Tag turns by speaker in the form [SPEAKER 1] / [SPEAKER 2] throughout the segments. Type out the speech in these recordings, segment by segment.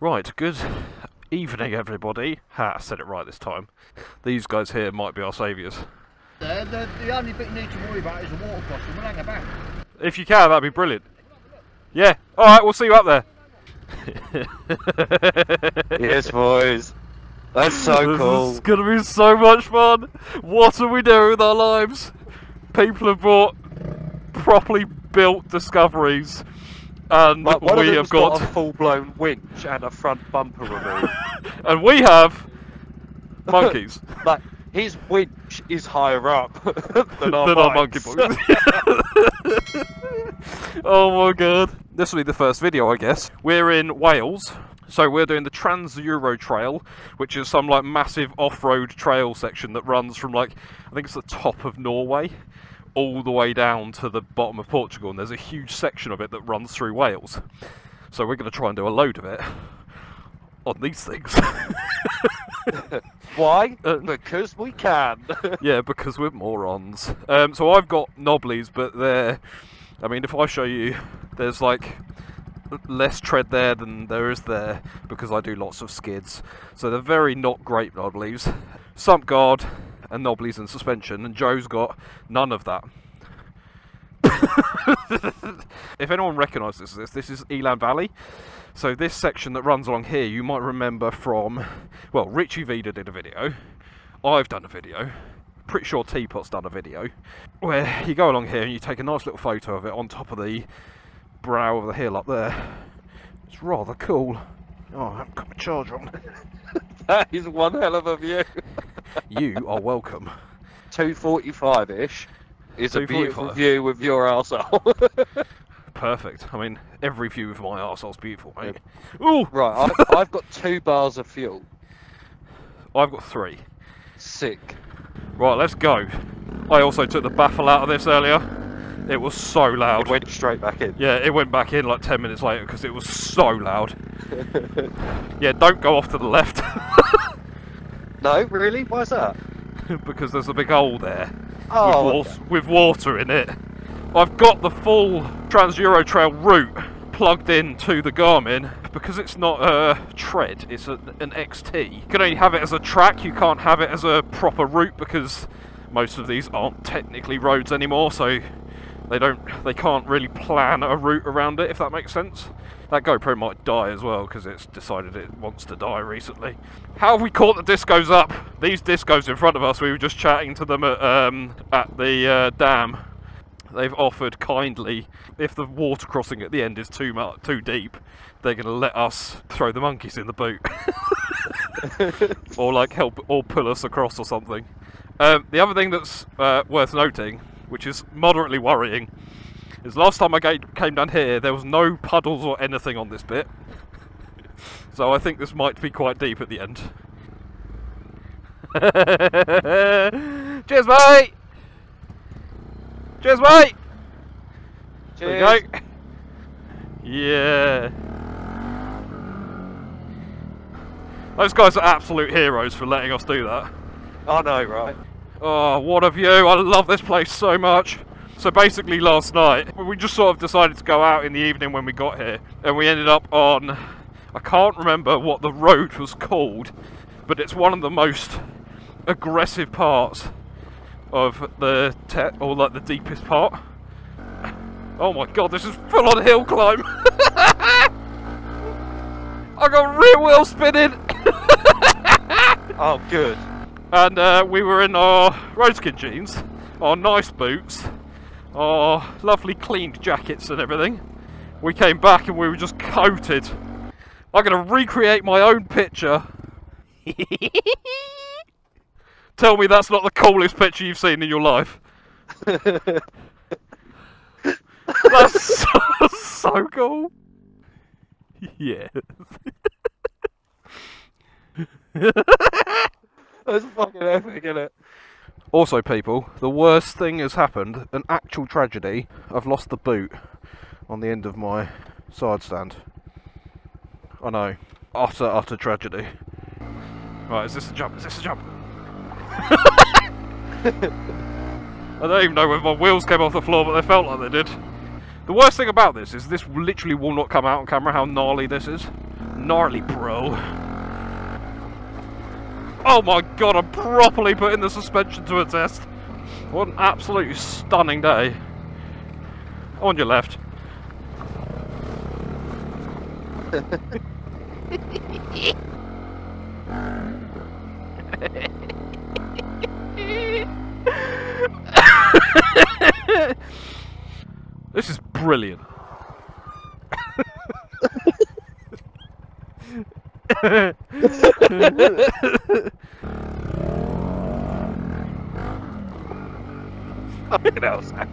[SPEAKER 1] Right, good evening everybody. Ha, I said it right this time. These guys here might be our saviours.
[SPEAKER 2] The only bit you need to worry about is the water crossing. We'll hang about.
[SPEAKER 1] If you can, that'd be brilliant. Yeah, alright, we'll see you up there.
[SPEAKER 3] Yes, boys. That's so cool.
[SPEAKER 1] This is gonna be so much fun. What are we doing with our lives? People have brought properly built Discoveries, and
[SPEAKER 3] Like, one
[SPEAKER 1] we
[SPEAKER 3] of
[SPEAKER 1] have
[SPEAKER 3] them's got
[SPEAKER 1] got
[SPEAKER 3] a full-blown winch and a front bumper removed.
[SPEAKER 1] and we have monkeys.
[SPEAKER 3] Like, his winch is higher up than our
[SPEAKER 1] monkey
[SPEAKER 3] bikes.
[SPEAKER 1] boys. Oh my god. This will be the first video, I guess. We're in Wales, so we're doing the Trans-Euro Trail, which is some like massive off-road trail section that runs from like, I think it's the top of Norway, all the way down to the bottom of Portugal, and there's a huge section of it that runs through Wales. So we're going to try and do a load of it on these things.
[SPEAKER 3] Why? Because we can.
[SPEAKER 1] Yeah, because we're morons. So I've got knobblies, but they're... I mean, if I show you, there's like less tread there than there is there, because I do lots of skids. So they're very not great knobblies. Sump guard and knobblies and suspension, and Joe's got none of that. If anyone recognises this is Elan Valley. So this section that runs along here, you might remember from, well, Richie Vida did a video, I've done a video, pretty sure Teapot's done a video, where you go along here and you take a nice little photo of it on top of the brow of the hill up there. It's rather cool. Oh, I haven't got my charger on.
[SPEAKER 3] That is one hell of a view.
[SPEAKER 1] You are welcome.
[SPEAKER 3] 245-ish is a beautiful
[SPEAKER 1] 245.
[SPEAKER 3] view with your arsehole.
[SPEAKER 1] Perfect. I mean, every view of my arsehole's beautiful, mate. Ooh!
[SPEAKER 3] Right, I've got 2 bars of fuel.
[SPEAKER 1] I've got 3.
[SPEAKER 3] Sick.
[SPEAKER 1] Right, let's go. I also took the baffle out of this earlier. It was so loud.
[SPEAKER 3] It went straight back in.
[SPEAKER 1] Yeah, it went back in like 10 minutes later because it was so loud. Yeah, don't go off to the left.
[SPEAKER 3] No, really? Why's that?
[SPEAKER 1] Because there's a big hole there.
[SPEAKER 3] Oh,
[SPEAKER 1] with water in it. I've got the full Trans-Euro Trail route plugged into the Garmin because it's not a tread, it's an XT. You can only have it as a track, you can't have it as a proper route because most of these aren't technically roads anymore, so they can't really plan a route around it, if that makes sense. That GoPro might die as well because it's decided it wants to die recently. How have we caught the discos up? These discos in front of us, we were just chatting to them at the dam. They've offered kindly, if the water crossing at the end is too deep, they're going to let us throw the monkeys in the boot. Or like help or pull us across or something. The other thing that's worth noting, which is moderately worrying, is last time I came down here there was no puddles or anything on this bit. So I think this might be quite deep at the end. Cheers, mate! Cheers, mate!
[SPEAKER 3] cheers.
[SPEAKER 1] There you go. Yeah. Those guys are absolute heroes for letting us do that.
[SPEAKER 3] I know, right?
[SPEAKER 1] Oh, what a view. I love this place so much. So basically last night, we just sort of decided to go out in the evening when we got here. And we ended up on, I can't remember what the road was called, but it's one of the most aggressive parts of the or like the deepest part. Oh my god, this is full on hill climb. I got rear wheel spinning.
[SPEAKER 3] Oh, good.
[SPEAKER 1] And we were in our RoadSkin jeans, our nice boots, our lovely cleaned jackets and everything. We came back and we were just coated. I'm going to recreate my own picture. Tell me that's not the coolest picture you've seen in your life. That's so cool. Yeah.
[SPEAKER 3] That's fucking epic, isn't it?
[SPEAKER 1] Also, people, the worst thing has happened. An actual tragedy. I've lost the boot on the end of my side stand. I know. Utter tragedy. Right, is this a jump? Is this a jump? I don't even know whether my wheels came off the floor, but they felt like they did. The worst thing about this is this literally will not come out on camera how gnarly this is. Gnarly, bro. Oh my god, I'm properly putting the suspension to a test. What an absolutely stunning day. On your left. This is brilliant.
[SPEAKER 3] Fucking hell, Sam.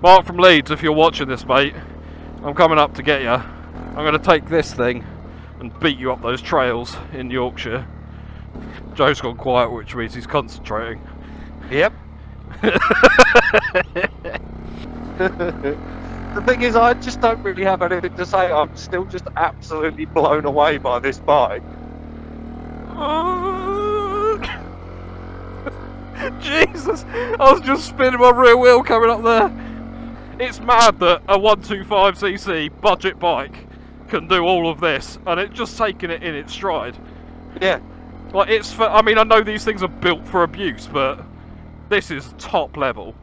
[SPEAKER 1] Mark from Leeds, if you're watching this, mate, I'm coming up to get you. I'm going to take this thing and beat you up those trails in Yorkshire. Joe's gone quiet, which means he's concentrating.
[SPEAKER 3] Yep. The thing is, I just don't really have anything to say. I'm still just absolutely blown away by this bike.
[SPEAKER 1] Jesus! I was just spinning my rear wheel coming up there. It's mad that a 125cc budget bike can do all of this, and it's just taking it in its stride.
[SPEAKER 3] Yeah.
[SPEAKER 1] Like, it's for, I mean, I know these things are built for abuse, but this is top level.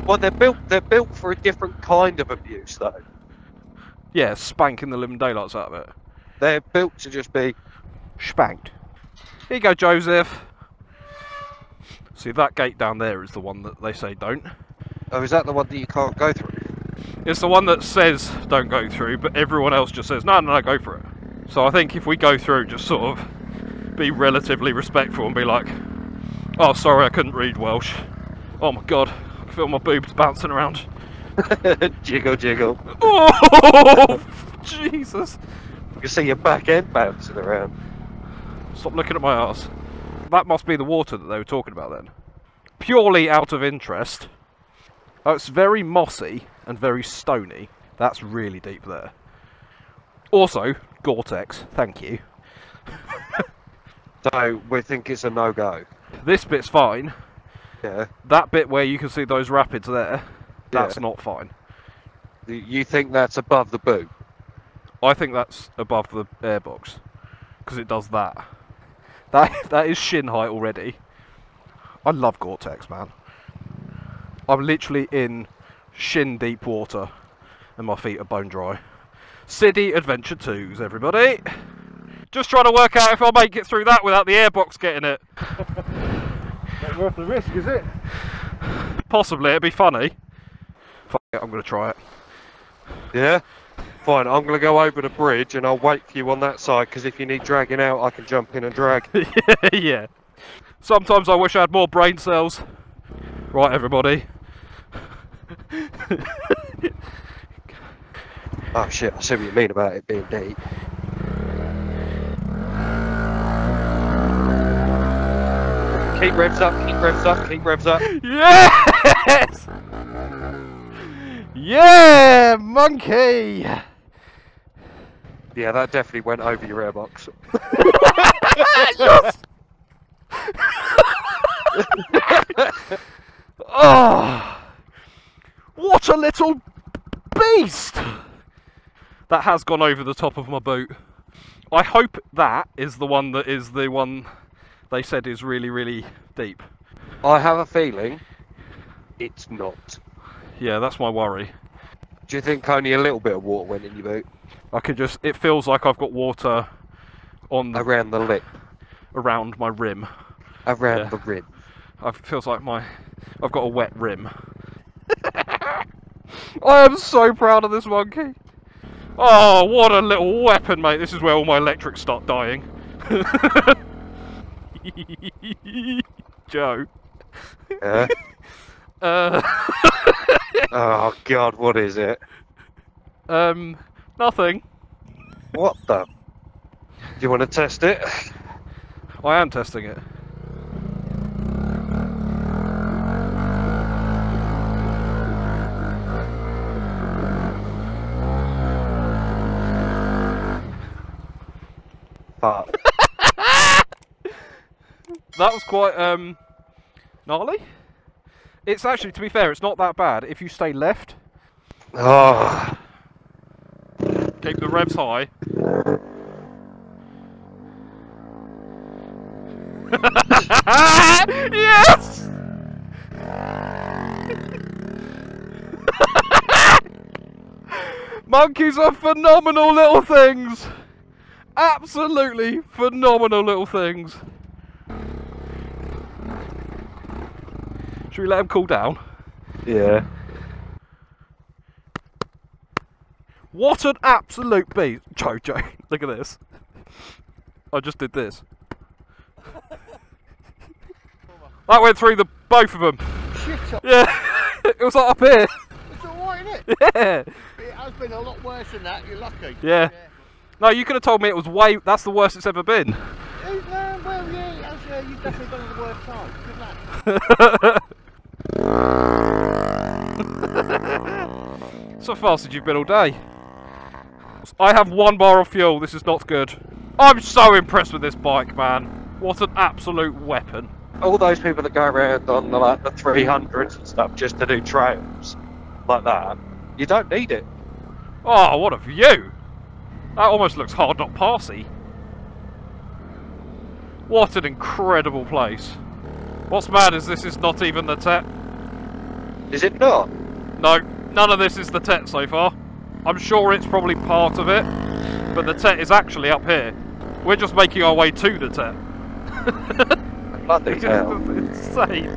[SPEAKER 3] Well, they're built for a different kind of abuse, though.
[SPEAKER 1] Yeah, spanking the living daylights out of it.
[SPEAKER 3] They're built to just be
[SPEAKER 1] spanked. Here you go, Joseph. See, that gate down there is the one that they say don't.
[SPEAKER 3] Oh, is that the one that you can't go through?
[SPEAKER 1] It's the one that says don't go through, but everyone else just says, no, no, no, go for it. So I think if we go through, just sort of be relatively respectful and be like, oh, sorry, I couldn't read Welsh. Oh my god, I can feel my boobs bouncing around.
[SPEAKER 3] Jiggle, jiggle.
[SPEAKER 1] Oh, Jesus.
[SPEAKER 3] You can see your back end bouncing around.
[SPEAKER 1] Stop looking at my arse. That must be the water that they were talking about then. Purely out of interest. Oh, it's very mossy and very stony. That's really deep there. Also, Gore-Tex, thank you.
[SPEAKER 3] So, we think it's a no-go.
[SPEAKER 1] This bit's fine.
[SPEAKER 3] Yeah.
[SPEAKER 1] That bit where you can see those rapids there, that's not fine.
[SPEAKER 3] You think that's above the boot?
[SPEAKER 1] I think that's above the airbox. Because it does that. That is shin height already. I love Gore-Tex, man. I'm literally in shin deep water and my feet are bone dry. Sidi Adventure 2s, everybody. Just trying to work out if I'll make it through that without the airbox getting it.
[SPEAKER 2] Not worth the risk, is it?
[SPEAKER 1] Possibly, it'd be funny. Fuck it, I'm going to try it.
[SPEAKER 3] Yeah? Fine, I'm going to go over the bridge and I'll wait for you on that side, because if you need dragging out, I can jump in and drag.
[SPEAKER 1] Yeah. Sometimes I wish I had more brain cells. Right, everybody.
[SPEAKER 3] Oh shit, I see what you mean about it being deep. Keep revs up, keep revs up, keep revs up.
[SPEAKER 1] Yes! Yeah, monkey!
[SPEAKER 3] Yeah, that definitely went over your airbox.
[SPEAKER 1] Yes! Oh, what a little beast! That has gone over the top of my boot. I hope that is the one that is the one they said is really, really deep.
[SPEAKER 3] I have a feeling it's not.
[SPEAKER 1] Yeah, that's my worry.
[SPEAKER 3] Do you think only a little bit of water went in your boot?
[SPEAKER 1] I could just, it feels like I've got water on the,
[SPEAKER 3] around the lip.
[SPEAKER 1] Around my rim.
[SPEAKER 3] Around the rim.
[SPEAKER 1] It feels like I've got a wet rim. I am so proud of this monkey. Oh, what a little weapon, mate. This is where all my electrics start dying. Joe.
[SPEAKER 3] Yeah? Oh god, what is it?
[SPEAKER 1] Nothing.
[SPEAKER 3] What the? Do you want to test it?
[SPEAKER 1] I am testing it.
[SPEAKER 3] Fuck.
[SPEAKER 1] That was quite gnarly. It's actually, to be fair, it's not that bad if you stay left.
[SPEAKER 3] Oh.
[SPEAKER 1] Keep the revs high. Yes! Monkeys are phenomenal little things! Absolutely phenomenal little things. Should we let them cool down?
[SPEAKER 3] Yeah.
[SPEAKER 1] What an absolute beast. Jojo, look at this. I just did this. That went through the both of them.
[SPEAKER 2] Shit up.
[SPEAKER 1] Yeah, it was like up here.
[SPEAKER 2] It's alright, isn't it?
[SPEAKER 1] Yeah.
[SPEAKER 2] It has been a lot worse than that, you're lucky.
[SPEAKER 1] Yeah. No, you could have told me it was way. That's the worst it's ever been.
[SPEAKER 2] Well, yeah, you've definitely done it the worst time. Good luck.
[SPEAKER 1] So fast as you've been all day. I have 1 bar of fuel. This is not good. I'm so impressed with this bike, man. What an absolute weapon.
[SPEAKER 3] All those people that go around on the 300s and stuff just to do trails like that, you don't need it.
[SPEAKER 1] Oh, what a view! That almost looks hard not passy. What an incredible place. What's mad is this is not even the Tet.
[SPEAKER 3] Is it not?
[SPEAKER 1] No, none of this is the Tet so far. I'm sure it's probably part of it, but the Tet is actually up here. We're just making our way to the Tet.
[SPEAKER 3] Bloody hell.
[SPEAKER 1] It's insane.